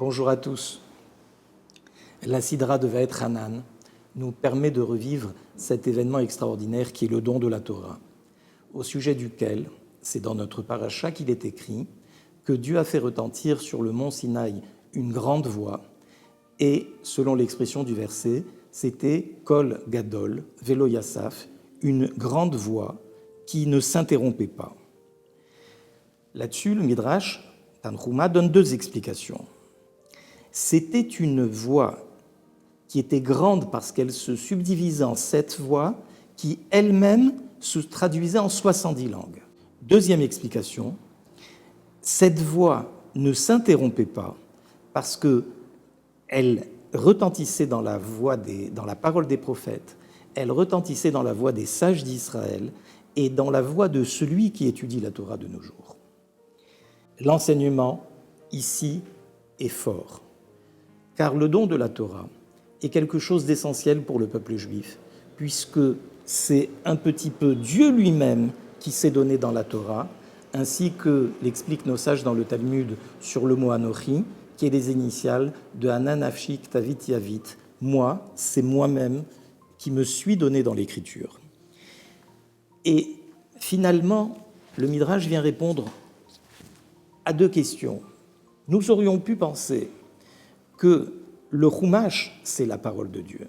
Bonjour à tous. La Sidra de Va'et Hanan nous permet de revivre cet événement extraordinaire qui est le don de la Torah, au sujet duquel, c'est dans notre paracha qu'il est écrit, que Dieu a fait retentir sur le mont Sinaï une grande voix, et, selon l'expression du verset, c'était Kol Gadol, Velo Yassaf, une grande voix qui ne s'interrompait pas. Là-dessus, le Midrash, Tanchuma, donne deux explications. C'était une voix qui était grande parce qu'elle se subdivisait en 7 voix qui elle-même se traduisait en 70 langues. Deuxième explication, cette voix ne s'interrompait pas parce qu'elle retentissait dans la parole des prophètes, elle retentissait dans la voix des sages d'Israël et dans la voix de celui qui étudie la Torah de nos jours. L'enseignement, ici, est fort, car le don de la Torah est quelque chose d'essentiel pour le peuple juif, puisque c'est un petit peu Dieu lui-même qui s'est donné dans la Torah, ainsi que l'expliquent nos sages dans le Talmud sur le mot Anochi, qui est les initiales de Hanan Afshi Ktavit Yavit. Moi, c'est moi-même qui me suis donné dans l'Écriture. Et finalement, le Midrash vient répondre à deux questions. Nous aurions pu penser que le Chumash, c'est la parole de Dieu.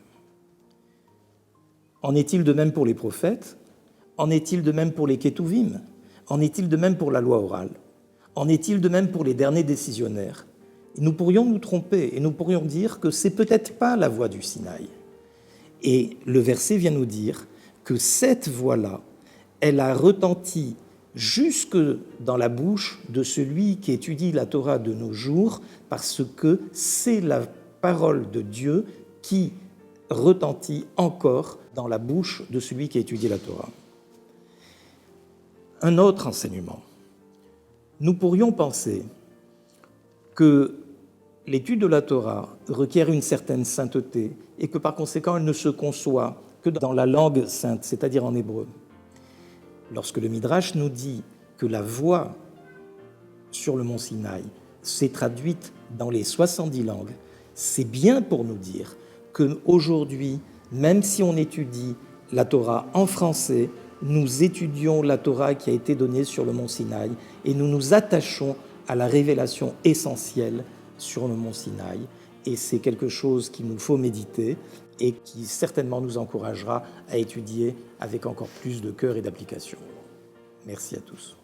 En est-il de même pour les prophètes? En est-il de même pour les Ketuvim? En est-il de même pour la loi orale? En est-il de même pour les derniers décisionnaires? Nous pourrions nous tromper et nous pourrions dire que c'est peut-être pas la voix du Sinaï. Et le verset vient nous dire que cette voix-là, elle a retenti jusque dans la bouche de celui qui étudie la Torah de nos jours, parce que c'est la parole de Dieu qui retentit encore dans la bouche de celui qui étudie la Torah. Un autre enseignement. Nous pourrions penser que l'étude de la Torah requiert une certaine sainteté et que par conséquent elle ne se conçoit que dans la langue sainte, c'est-à-dire en hébreu. Lorsque le Midrash nous dit que la voix sur le mont Sinaï s'est traduite dans les 70 langues, c'est bien pour nous dire qu'aujourd'hui, même si on étudie la Torah en français, nous étudions la Torah qui a été donnée sur le mont Sinaï et nous nous attachons à la révélation essentielle sur le mont Sinaï. Et c'est quelque chose qu'il nous faut méditer et qui certainement nous encouragera à étudier avec encore plus de cœur et d'application. Merci à tous.